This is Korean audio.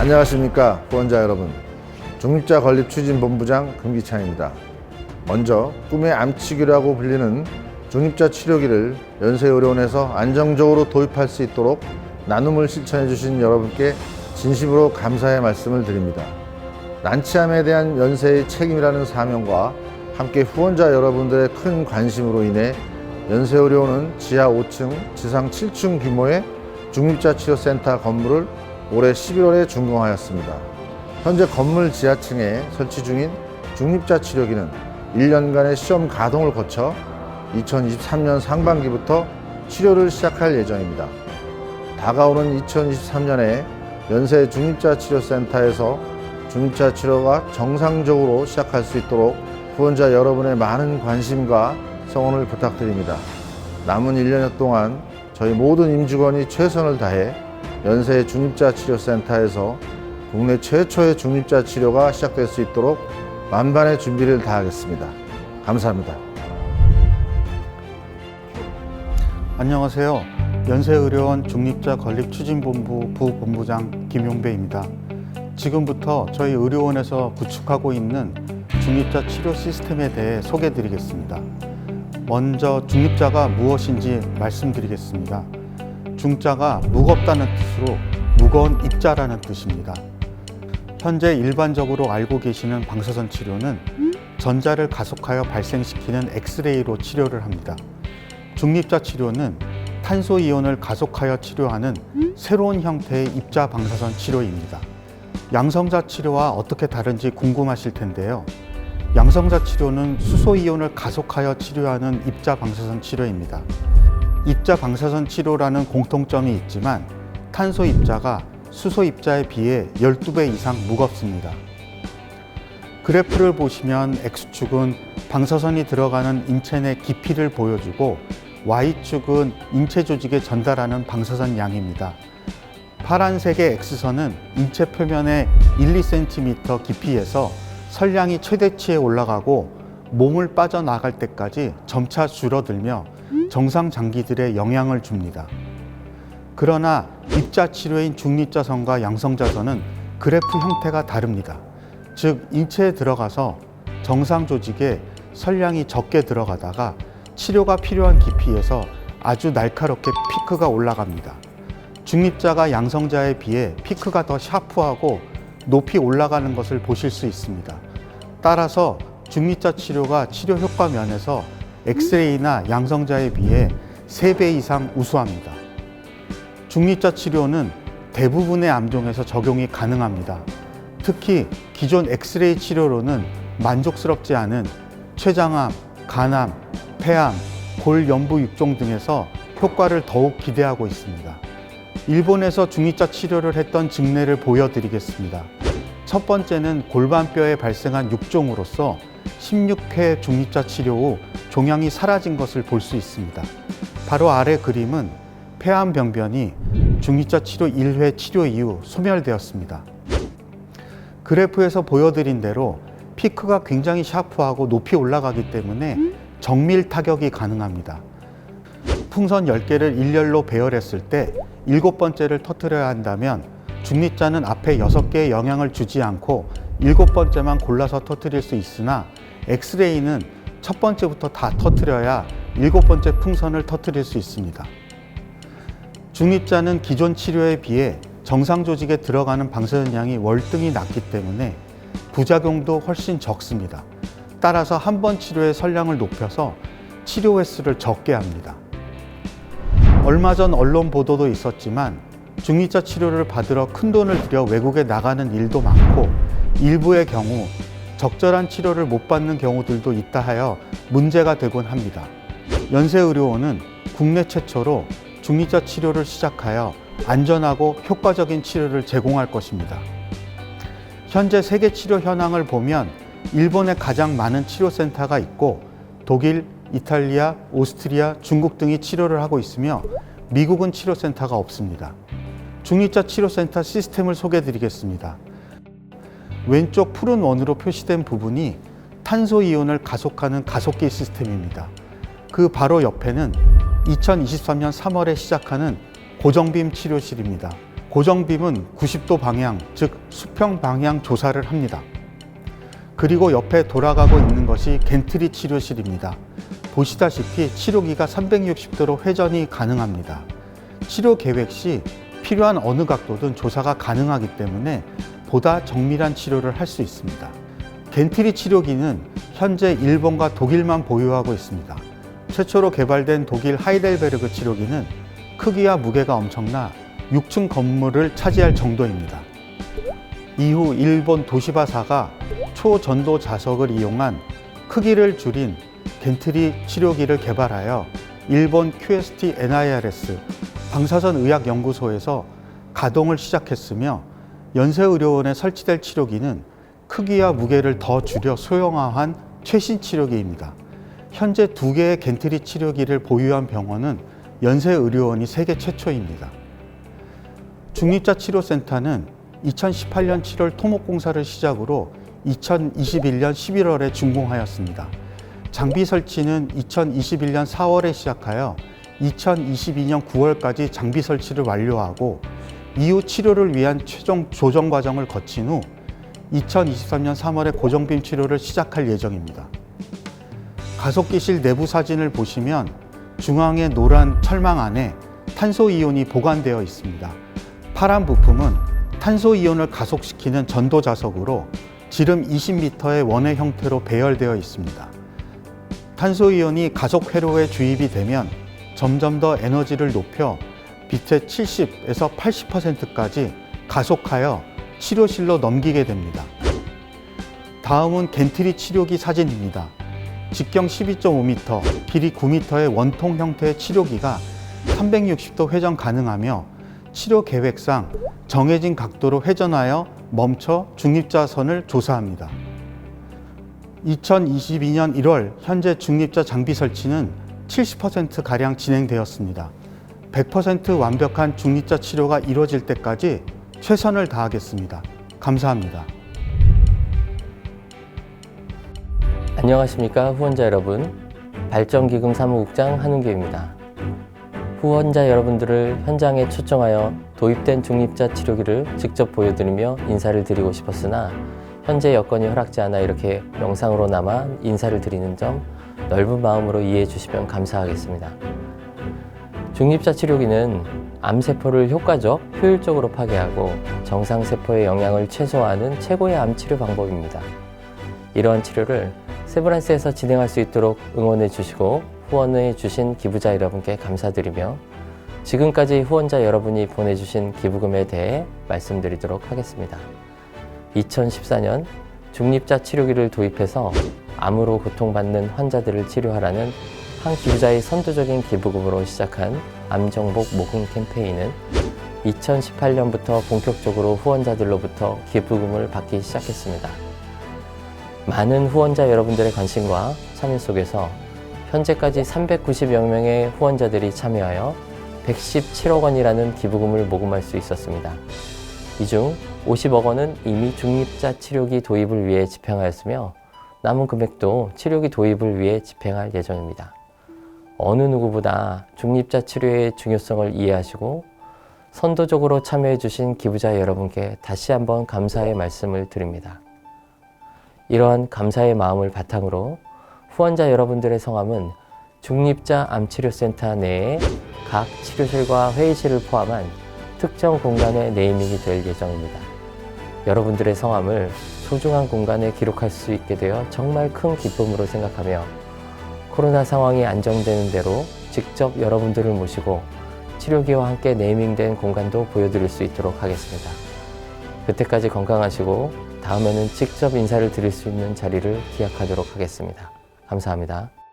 안녕하십니까 후원자 여러분. 중립자 건립추진본부장 금기창입니다. 먼저 꿈의 암치기라고 불리는 중립자 치료기를 연세의료원에서 안정적으로 도입할 수 있도록 나눔을 실천해 주신 여러분께 진심으로 감사의 말씀을 드립니다. 난치암에 대한 연세의 책임이라는 사명과 함께 후원자 여러분들의 큰 관심으로 인해 연세의료원은 지하 5층, 지상 7층 규모의 중립자 치료센터 건물을 올해 11월에 준공하였습니다. 현재 건물 지하층에 설치 중인 중립자 치료기는 1년간의 시험 가동을 거쳐 2023년 상반기부터 치료를 시작할 예정입니다. 다가오는 2023년에 연세 중립자 치료센터에서 중립자 치료가 정상적으로 시작할 수 있도록 후원자 여러분의 많은 관심과 성원을 부탁드립니다. 남은 1년 동안 저희 모든 임직원이 최선을 다해 연세 중립자 치료센터에서 국내 최초의 중립자 치료가 시작될 수 있도록 만반의 준비를 다하겠습니다. 감사합니다. 안녕하세요. 연세의료원 중립자 건립추진본부 부본부장 김용배입니다. 지금부터 저희 의료원에서 구축하고 있는 중립자 치료 시스템에 대해 소개드리겠습니다. 먼저 중립자가 무엇인지 말씀드리겠습니다. 중자가 무겁다는 뜻으로 무거운 입자라는 뜻입니다. 현재 일반적으로 알고 계시는 방사선 치료는 전자를 가속하여 발생시키는 엑스레이로 치료를 합니다. 중립자 치료는 탄소 이온을 가속하여 치료하는 새로운 형태의 입자 방사선 치료입니다. 양성자 치료와 어떻게 다른지 궁금하실 텐데요. 양성자 치료는 수소 이온을 가속하여 치료하는 입자 방사선 치료입니다. 입자 방사선 치료라는 공통점이 있지만 탄소 입자가 수소 입자에 비해 12배 이상 무겁습니다. 그래프를 보시면 X축은 방사선이 들어가는 인체 내 깊이를 보여주고 Y축은 인체 조직에 전달하는 방사선 양입니다. 파란색의 X선은 인체 표면의 1, 2cm 깊이에서 선량이 최대치에 올라가고 몸을 빠져나갈 때까지 점차 줄어들며 정상 장기들에 영향을 줍니다. 그러나 입자 치료인 중립자선과 양성자선은 그래프 형태가 다릅니다. 즉 인체에 들어가서 정상 조직에 선량이 적게 들어가다가 치료가 필요한 깊이에서 아주 날카롭게 피크가 올라갑니다. 중립자가 양성자에 비해 피크가 더 샤프하고 높이 올라가는 것을 보실 수 있습니다. 따라서 중립자 치료가 치료 효과 면에서 엑스레이나 양성자에 비해 3배 이상 우수합니다. 중립자 치료는 대부분의 암종에서 적용이 가능합니다. 특히 기존 엑스레이 치료로는 만족스럽지 않은 췌장암, 간암, 폐암, 골연부 육종 등에서 효과를 더욱 기대하고 있습니다. 일본에서 중립자 치료를 했던 증례를 보여드리겠습니다. 첫 번째는 골반뼈에 발생한 육종으로서 16회 중립자 치료 후 종양이 사라진 것을 볼 수 있습니다. 바로 아래 그림은 폐암 병변이 중립자 치료 1회 치료 이후 소멸되었습니다. 그래프에서 보여드린 대로 피크가 굉장히 샤프하고 높이 올라가기 때문에 정밀 타격이 가능합니다. 풍선 10개를 일렬로 배열했을 때 7번째를 터뜨려야 한다면 중립자는 앞에 6개에 영향을 주지 않고 7번째만 골라서 터뜨릴 수 있으나 엑스레이는 첫 번째부터 다 터뜨려야 7번째 풍선을 터뜨릴 수 있습니다. 중립자는 기존 치료에 비해 정상 조직에 들어가는 방사선 양이 월등히 낮기 때문에 부작용도 훨씬 적습니다. 따라서 한 번 치료의 선량을 높여서 치료 횟수를 적게 합니다. 얼마 전 언론 보도도 있었지만 중립자 치료를 받으러 큰돈을 들여 외국에 나가는 일도 많고 일부의 경우 적절한 치료를 못 받는 경우들도 있다 하여 문제가 되곤 합니다. 연세의료원은 국내 최초로 중립자 치료를 시작하여 안전하고 효과적인 치료를 제공할 것입니다. 현재 세계 치료 현황을 보면 일본에 가장 많은 치료센터가 있고 독일, 이탈리아, 오스트리아, 중국 등이 치료를 하고 있으며 미국은 치료센터가 없습니다. 중립자 치료센터 시스템을 소개해드리겠습니다. 왼쪽 푸른 원으로 표시된 부분이 탄소 이온을 가속하는 가속기 시스템입니다. 그 바로 옆에는 2023년 3월에 시작하는 고정빔 치료실입니다. 고정빔은 90도 방향, 즉 수평 방향 조사를 합니다. 그리고 옆에 돌아가고 있는 것이 겐트리 치료실입니다. 보시다시피 치료기가 360도로 회전이 가능합니다. 치료 계획 시 필요한 어느 각도든 조사가 가능하기 때문에 보다 정밀한 치료를 할 수 있습니다. 겐트리 치료기는 현재 일본과 독일만 보유하고 있습니다. 최초로 개발된 독일 하이델베르그 치료기는 크기와 무게가 엄청나 6층 건물을 차지할 정도입니다. 이후 일본 도시바사가 초전도 자석을 이용한 크기를 줄인 겐트리 치료기를 개발하여 일본 QST NIRS 방사선 의학 연구소에서 가동을 시작했으며 연세의료원에 설치될 치료기는 크기와 무게를 더 줄여 소형화한 최신 치료기입니다. 현재 2개의 겐트리 치료기를 보유한 병원은 연세의료원이 세계 최초입니다. 중립자 치료센터는 2018년 7월 토목공사를 시작으로 2021년 11월에 준공하였습니다. 장비 설치는 2021년 4월에 시작하여 2022년 9월까지 장비 설치를 완료하고 이후 치료를 위한 최종 조정 과정을 거친 후 2023년 3월에 고정빔 치료를 시작할 예정입니다. 가속기실 내부 사진을 보시면 중앙의 노란 철망 안에 탄소이온이 보관되어 있습니다. 파란 부품은 탄소이온을 가속시키는 전도 자석으로 지름 20m의 원의 형태로 배열되어 있습니다. 탄소이온이 가속 회로에 주입이 되면 점점 더 에너지를 높여 빛의 70에서 80%까지 가속하여 치료실로 넘기게 됩니다. 다음은 겐트리 치료기 사진입니다. 직경 12.5m, 길이 9m의 원통 형태의 치료기가 360도 회전 가능하며 치료 계획상 정해진 각도로 회전하여 멈춰 중립자선을 조사합니다. 2022년 1월 현재 중립자 장비 설치는 70%가량 진행되었습니다. 100% 완벽한 중립자 치료가 이루어질 때까지 최선을 다하겠습니다. 감사합니다. 안녕하십니까 후원자 여러분, 발전기금 사무국장 한은규입니다. 후원자 여러분들을 현장에 초청하여 도입된 중립자 치료기를 직접 보여드리며 인사를 드리고 싶었으나 현재 여건이 허락지 않아 이렇게 영상으로나마 인사를 드리는 점 넓은 마음으로 이해해 주시면 감사하겠습니다. 중립자 치료기는 암세포를 효과적, 효율적으로 파괴하고 정상세포의 영향을 최소화하는 최고의 암치료 방법입니다. 이러한 치료를 세브란스에서 진행할 수 있도록 응원해 주시고 후원해 주신 기부자 여러분께 감사드리며 지금까지 후원자 여러분이 보내주신 기부금에 대해 말씀드리도록 하겠습니다. 2014년 중립자 치료기를 도입해서 암으로 고통받는 환자들을 치료하라는 한 기부자의 선도적인 기부금으로 시작한 암정복 모금 캠페인은 2018년부터 본격적으로 후원자들로부터 기부금을 받기 시작했습니다. 많은 후원자 여러분들의 관심과 참여 속에서 현재까지 390여 명의 후원자들이 참여하여 117억 원이라는 기부금을 모금할 수 있었습니다. 이 중 50억 원은 이미 중립자 치료기 도입을 위해 집행하였으며 남은 금액도 치료기 도입을 위해 집행할 예정입니다. 어느 누구보다 중립자 치료의 중요성을 이해하시고 선도적으로 참여해 주신 기부자 여러분께 다시 한번 감사의 말씀을 드립니다. 이러한 감사의 마음을 바탕으로 후원자 여러분들의 성함은 중립자 암치료센터 내에 각 치료실과 회의실을 포함한 특정 공간에 네이밍이 될 예정입니다. 여러분들의 성함을 소중한 공간에 기록할 수 있게 되어 정말 큰 기쁨으로 생각하며 코로나 상황이 안정되는 대로 직접 여러분들을 모시고 치료기와 함께 네이밍된 공간도 보여드릴 수 있도록 하겠습니다. 그때까지 건강하시고 다음에는 직접 인사를 드릴 수 있는 자리를 기약하도록 하겠습니다. 감사합니다.